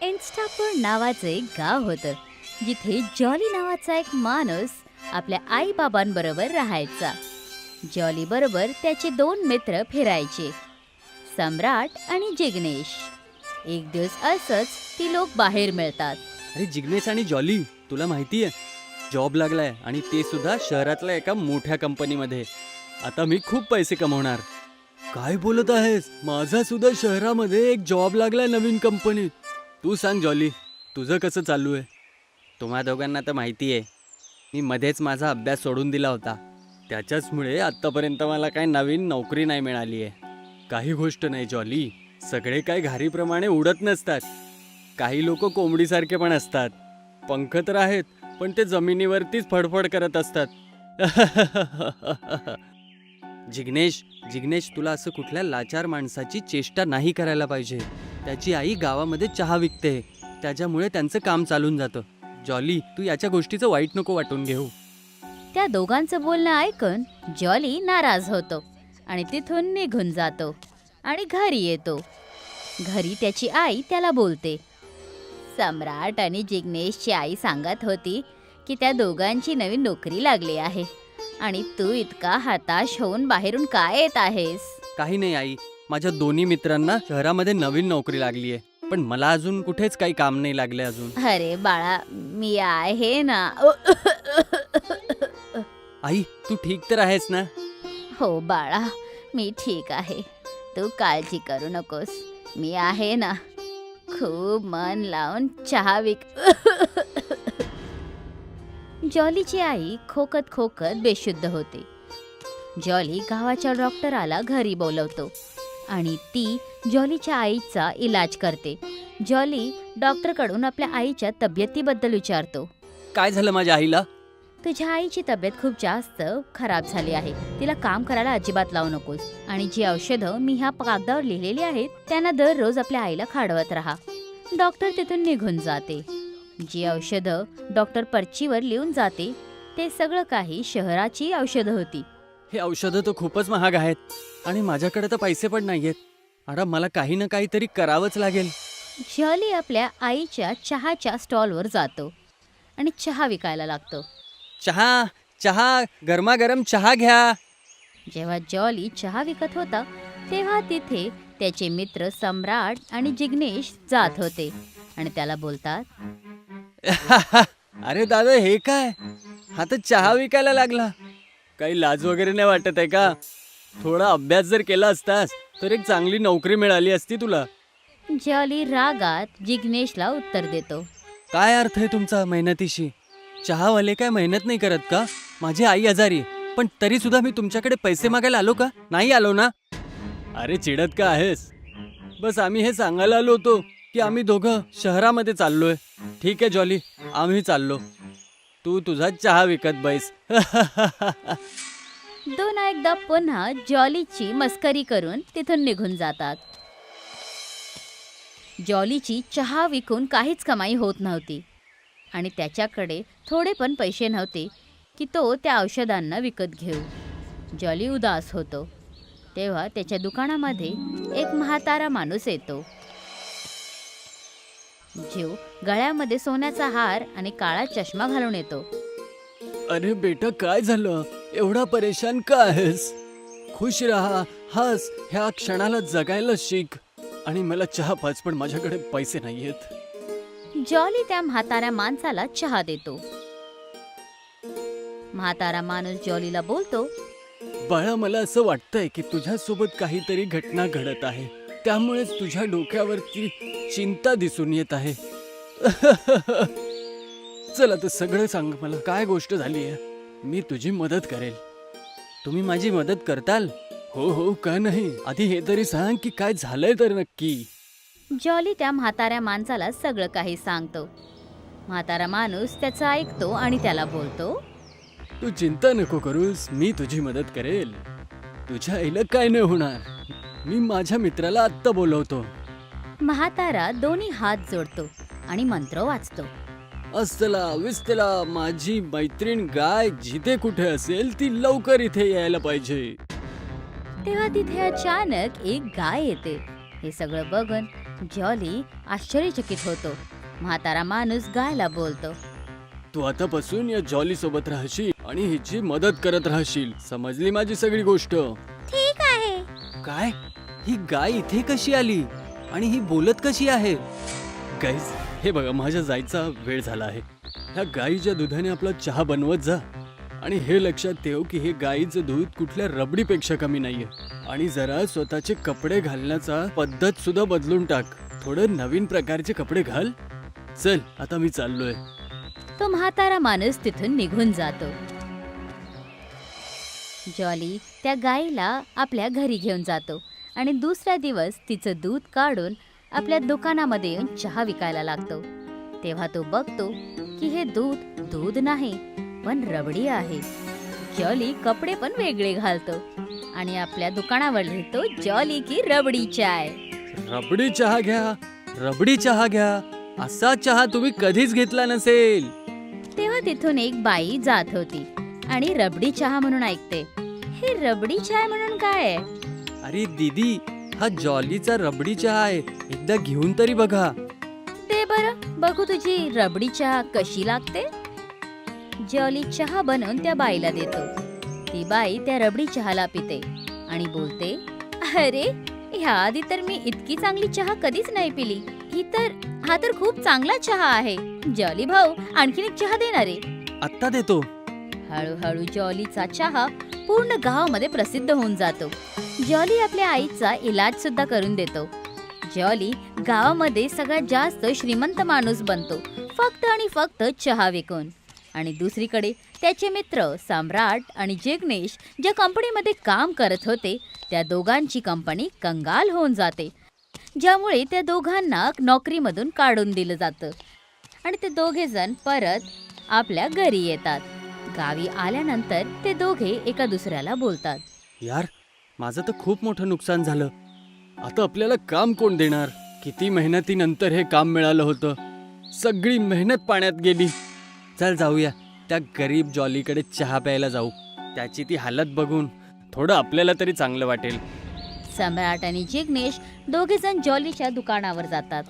इन्स्टापूर नावाचं एक गाव होतं, जिथे जॉली नावाचा एक माणूस आपल्या आईबाबांबरोबर राहायचा. जॉली बरोबर त्याचे 2 मित्र फिरायचे, सम्राट आणि जिग्नेश. एक दिवस असंच ती लोक बाहेर मिळतात. अरे जिग्नेश आणि जॉली, तुला माहिती आहे जॉब लागलाय आणि ते सुद्धा शहरातल्या एका मोठ्या कंपनीमध्ये. आता मी खूप पैसे कमवणार. काय बोलत आहेस? माझा सुद्धा शहरामध्ये एक जॉब लागलाय नवीन कंपनीत. तू सांग जॉली, तुझं कसं चालू आहे? तुम्हा दोघांना तर माहिती आहे मी मध्येच माझा अभ्यास सोडून दिला होता. त्याच्याचमुळे आत्तापर्यंत मला काही नवीन नोकरी नाही मिळाली आहे. काही गोष्ट नाही जॉली, सगळे काय घारीप्रमाणे उडत नसतात. काही लोक कोंबडीसारखे पण असतात. पंख तर आहेत, पण ते जमिनीवरतीच फडफड करत असतात. जिग्नेश, तुला असं कुठल्या लाचार माणसाची चेष्टा नाही करायला पाहिजे. त्याची आई गावामध्ये चहा विकते, त्याच्यामुळे त्यांचं काम चालून जातं. जॉली, तू याच्या गोष्टीचं वाईट नको वाटून घेऊ. त्या दोघांचं बोलणं ऐकून जॉली नाराज होतो आणि तिथून निघून जातो आणि घरी येतो. घरी त्याची आई त्याला बोलते. सम्राट आणि जिग्नेशची आई सांगत होती की त्या दोघांची नवीन नोकरी लागली आहे आणि तू इतका हताश होऊन बाहेरून काय येत आहेस? काही नाही आई, माझ्या दोन्ही मित्रांना शहरामध्ये नवीन नोकरी लागली आहे, पण मला अजून कुठेच काही काम नाही लागले अजून. अरे बाळा, मी आहे ना. आई, तू ठीक तर आहेस ना? हो बाळा, मी ठीक आहे. तू काळजी करू नकोस, मी आहे ना. खूप मन लावून चहा विक. जॉलीची आई खोकत खोकत बेशुद्ध होते. जॉली गावाच्या डॉक्टराला घरी बोलवतो आणि ती जॉलीच्या आईचा इलाज करते. जॉली डॉक्टरकडून आपल्या आईच्या तब्येतीबद्दल विचारतो. काय झालं माझ्या आईला? तुझ्या आईची तब्येत खूप जास्त खराब झाली आहे. तिला काम करायला अजिबात लावू नकोस आणि जी औषधं मी ह्या कागदावर लिहिलेली आहेत त्यांना दररोज आपल्या आईला खाडवत राहा. डॉक्टर तिथून निघून जाते. जी औषधं डॉक्टर पर्चीवर लिहून जाते ते सगळं काही शहराची औषधं होती. हे औषधं तर खूपच महाग आहेत आणि माझ्याकडे तर पैसे पण नाहीयेत. आता मला काही ना काहीतरी करावंच लागेल. जॉली आपल्या आईच्या चहाच्या स्टॉलवर जातो आणि चहा विकायला लागतो. चहा, गरमागरम चहा घ्या. जेव्हा जॉली चहा विकत होता तेव्हा तिथे त्याचे मित्र सम्राट आणि जिग्नेश जात होते आणि त्याला बोलतात. अरे दादा, हे काय? हा तर चहा विकायला लागला. काही लाज वगैरे नाही वाटत आहे का? थोडा अभ्यास जर केला असतास तर एक चांगली नोकरी मिळाली असती तुला. जॉली रागात जिग्नेशला उत्तर देतो. काय अर्थ आहे तुमचा मेहनतीशी? चहावाले काय मेहनत नाही करत का? माझी आई आजारी, पण तरी सुद्धा मी तुमच्याकडे पैसे मागायला आलो का? नाही आलो ना? अरे चिडत का आहेस? बस आम्ही हे सांगायला आलो होतो की आम्ही दोघं शहरामध्ये चाललोय. ठीक आहे जॉली, आम्ही चाललो. तू तुझा चहा विकत बैस. दोन एकदा पुन्हा जॉलीची मस्करी करून तिथून निघून जातात. जॉलीची चहा विकून काहीच कमाई होत नव्हती आणि त्याच्याकडे थोडे पण पैसे नव्हते की तो त्या औषधांना विकत घेऊ. जॉली उदास होतो. तेव्हा त्याच्या दुकानामध्ये एक म्हातारा माणूस येतो, जो गळ्यामध्ये सोन्याचा हार आणि काळा चष्मा घालून येतो. अरे बेटा, काय झालं? एवढा परेशान का आहेस? खुश राहा, हस, ह्या क्षणाला जगायला शिक. आणि मला चहा पाच, पण माझ्याकडे पैसे नाहीयेत. जॉली त्या म्हाताऱ्या माणसाला चहा देतो. म्हातारा माणूस जॉलीला बोलतो. बाळा, मला असं वाटतंय की तुझ्यासोबत काहीतरी घटना घडत आहे, त्यामुळेच तुझ्या डोक्यावरती चिंता दिसून येत आहे. चल आता सगळं सांग मला, काय गोष्ट झाली आहे. मी तुझी मदत करेल. तुम्ही माझी मदत करताल? हो, का नाही. आधी हे तरी सांग की काय झालंय तर नक्की. जॉली त्या म्हाताऱ्या माणसाला सगळं काही सांगतो. म्हातारा माणूस त्याचं ऐकतो आणि त्याला बोलतो. तू चिंता नको करूस, मी तुझी मदत करेल. तुझ्या आईला काय नाही होणार. मी माझ्या मित्राला आत्ता बोलवतो. म्हातारा दोन्ही हात जोडतो आणि मंत्र वाचतो. असला विस्तला माझी मैत्रीण गाय जिथे कुठे असेल ती लवकर इथे यायला पाहिजे. तेव्हा तिथे अचानक एक गाय येते. हे सगळं बघून जॉली आश्चर्यचकित होतो. म्हातारा माणूस गायला बोलतो, तू आतापासून या जॉली सोबत राहशील आणि हिची मदत करत राहशील. समजली माझी सगळी गोष्ट? ठीक आहे. काय? ही गाय इथे कशी आली आणि ही बोलत कशी आहे? गाईज, हे बघा, माझ्या जायचा वेळ झाला आहे. ह्या गाईच्या दुधाने आपला चहा बनवत जा आणि हे लक्षात ठेव की हे गाईचं दूध कुठल्या रबडीपेक्षा कमी नाहीये. आणि जरा स्वतःचे कपडे घालण्याचा पद्धत सुद्धा बदलून टाक. थोडं नवीन प्रकारचे कपडे घाल. चल, आता मी चाललोय. तो म्हातारा माणूस तिथून निघून जातो. जॉली त्या गाईला आपल्या घरी घेऊन जातो आणि दुसरा दिवस तिचं दूध काढून आपल्या दुकानामध्ये येऊन चहा विकायला लागतो. तेव्हा तो बघतो की हे दूध नाही पण रबडी आहे. जॉली कपडे पण वेगळे घालतो आणि आपल्या दुकानावर लिहितो, जॉली की रबडी चाय. रबडी चहा घ्या, रबडी चहा घ्या. असा चहा तुम्ही कधीच घेतला नसेल. तेव्हा तिथून एक बाई जात होती आणि रबडी चहा म्हणून ऐकते. हे रबडी चाय म्हणून काय आहे? अरे दीदी, हा जॉलीचा रबडी चहा आहे. एकदा घेऊन तरी बघा. दे बरं बघू तुझी रबडी चहा कशी लागते. जॉली चहा बनवून त्या बाईला देतो. ती बाई त्या रबडी चहाला पिते आणि बोलते, अरे ह्या आधी तर मी इतकी चांगली चहा कधीच नाही पिली. हा तर खूप चांगला चहा आहे. जॉली भाऊ, आणखीन एक चहा देणार आहे? आत्ता देतो. हळूहळू जॉलीचा चहा पूर्ण गावामध्ये प्रसिद्ध होऊन जातो. जॉली आपल्या आईचा इलाज सुद्धा करून देतो. जॉली गावामध्ये सगळ्यात जास्त श्रीमंत माणूस बनतो, फक्त आणि फक्त चहा विकून. आणि दुसरीकडे त्याचे मित्र सम्राट आणि जिग्नेश ज्या कंपनीमध्ये काम करत होते त्या दोघांची कंपनी कंगाल होऊन जाते, ज्यामुळे त्या दोघांना नोकरीमधून काढून दिलं जातं आणि ते दोघे जण परत आपल्या घरी येतात. गावी आल्यानंतर ते दोघे एका दुसऱ्याला बोलतात, यार, माझं तर खूप मोठं नुकसान झालं. आता आपल्याला काम कोण देणार? किती मेहनतीनंतर हे काम मिळालं होतं. सगळी मेहनत पाण्यात गेली. चल जाऊया, त्या गरीब जॉलीकडे चहा प्यायला जाऊ. त्याची ती हालत बघून थोडं आपल्याला तरी चांगलं वाटेल. सम्राट आणि जिग्नेश दोघे जण जॉलीच्या दुकानावर जातात.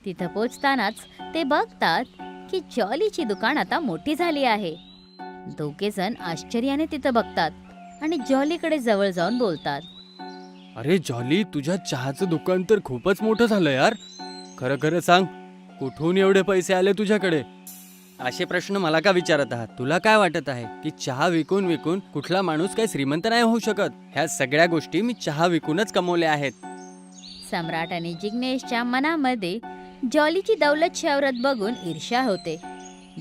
तिथं पोचतानाच ते बघतात की जॉलीची दुकान आता मोठी झाली आहे. दोघे जण आश्चर्याने तिथं बघतात आणि जॉलीकडे जवळ जाऊन बोलतात, अरे जॉली, तुझ्या चहाचं दुकान तर खूपच मोठं झालं यार. खरं खरं सांग, कुठून एवढे पैसे आले तुझ्याकडे? असे प्रश्न मला का विचारत आहात? तुला काय वाटत आहे की चहा विकून विकून कुठला माणूस काही श्रीमंत नाही होऊ शकत? ह्या सगळ्या गोष्टी मी चहा विकूनच कमवल्या आहेत. सम्राट आणि जिग्नेशच्या मनामध्ये जॉलीची दौलत शौहरत बघून ईर्ष्या होते.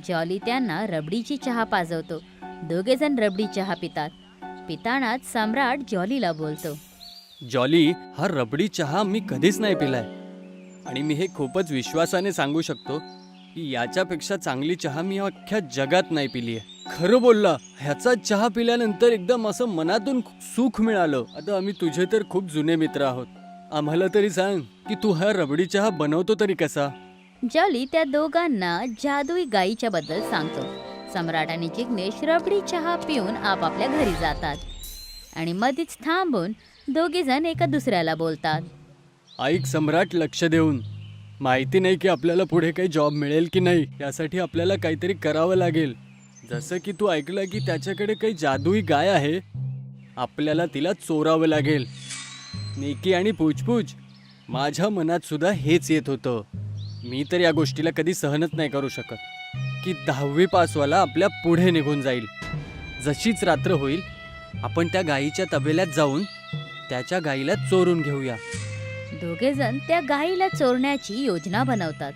जॉली त्यांना रबडीची चहा पाजवतो. दोघे जण रबडी चहा पितात. पितानाच सम्राट जॉलीला बोलतो, जॉली, हा रबडी चहा मी कधीच नाही पिलाय आणि मी हे खूपच विश्वासाने सांगू शकतो की याच्यापेक्षा चांगली चहा मी अख्ख्या जगात नाही पिली आहे. खरं बोलला, ह्याचा चहा पिल्यानंतर एकदम असं मनातून सुख मिळालं. आता आम्ही तुझे तर खूप जुने मित्र आहोत. आम्हाला तरी सांग की तू हा रबडी चहा बनवतो तरी कसा? जॉली त्या दोघांना जादुई गाईच्या बद्दल सांगतो. सम्राट आणि जिग्नेश रबडी चहा पिऊन आपापल्या घरी जातात आणि मधीच थांबून दोघे जण एका दुसऱ्याला बोलतात, ऐक सम्राट, लक्ष देऊन. माहिती नाही की आपल्याला पुढे काही जॉब मिळेल की नाही. यासाठी आपल्याला काहीतरी करावं लागेल. जसं की तू ऐकलं की त्याच्याकडे काही जादुई गाय आहे. आपल्याला तिला चोरावं लागेल. नेकी आणि पूछपूछ, माझ्या मनात सुद्धा हेच येत होतं. मी तर या गोष्टीला कधी सहनच नाही करू शकत की 10वी पासवाला आपल्या पुढे निघून जाईल. जशीच रात्र होईल आपण त्या गायीच्या तबेल्यात जाऊन त्याच्या गायीला चोरून घेऊया. दोघे जण त्या गायीला चोरण्याची योजना बनवतात.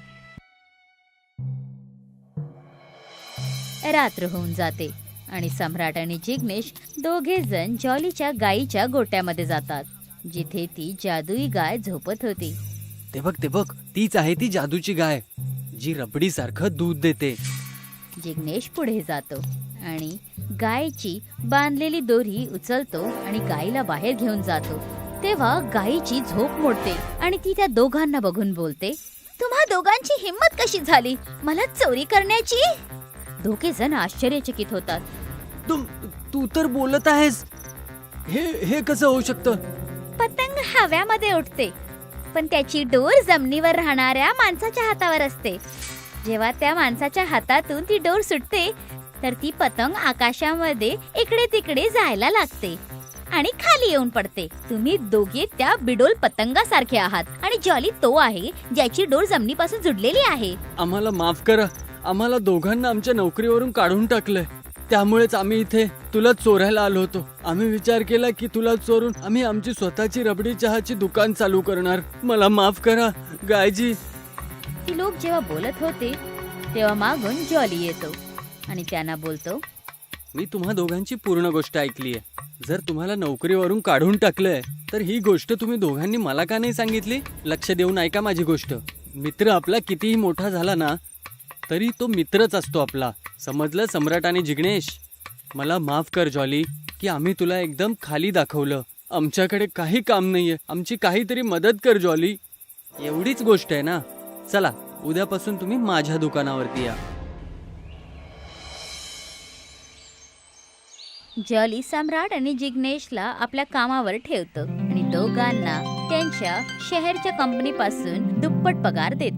रात्र होऊन जाते आणि सम्राट आणि जिग्नेश दोघे जण जॉलीच्या गायीच्या गोट्यामध्ये जातात, जिथे ती जादुई गाय झोपत होती. ते बघ, तीच आहे ती जादूची गाय जी रबडी सारखं दूध देते. जिग्नेश पुढे जातो आणि गायीची बांधलेली दोरी उचलतो आणि गायीला बाहेर घेऊन जातो. तेव्हा गायीची झोप मोडते आणि ती त्या दोघांना बघून बोलते, तुम्हा दोघांची हिम्मत कशी झाली मला चोरी करण्याची? दोघे जण आश्चर्यचकित होतात. तू तर बोलत आहेस. हे कसं होऊ शकतं? पतंग हव्यामध्ये उडते पण त्याची डोर जमिनीवर राहणाऱ्या माणसाच्या हातावर असते. जेव्हा त्या माणसाच्या हातातून ती डोर सुटते तर ती पतंग आकाशामध्ये इकडे तिकडे जायला लागते आणि खाली येऊन पडते. तुम्ही दोघे त्या बिडोल पतंगासारखे आहात आणि जॉली तो आहे ज्याची डोर जमिनीपासून जुडलेली आहे. आम्हाला माफ करा. आम्हाला दोघांना आमच्या नोकरीवरून काढून टाकलंय. त्यामुळेच आम्ही इथे तुला चोरायला आलो होतो. आम्ही विचार केला की तुला चोरून आम्ही आमची स्वतःची रबडी चहाची दुकान चालू करणार. मला माफ करा गायजी. ती लोक जेव्हा बोलत होते तेव्हा मागून जॉली येतो आणि त्यांना बोलतो, मी तुम्हा दोघांची पूर्ण गोष्ट ऐकलीये. जर तुम्हाला नोकरीवरून काढून टाकलंय तर ही गोष्ट तुम्ही दोघांनी मला का नाही सांगितली? लक्ष देऊन ऐका माझी गोष्ट. मित्र आपला कितीही मोठा झाला ना तरी तो मित्रच असतो आपला. समजलं सम्राट आणि जिग्नेश? मला माफ कर जॉली की आम्ही तुला एकदम खाली दाखवलं. आमच्याकडे काही काम नाहीये. आमची काहीतरी मदत कर जॉली. एवढीच गोष्ट आहे ना. चला उद्यापासून तुम्ही माझ्या दुकानावरती या. जॉली सम्राट आणि जिग्नेशला आपल्या कामावर ठेवतो आणि दोघांना त्यांच्या शहरच्या कंपनीपासून दुप्पट पगार देतो.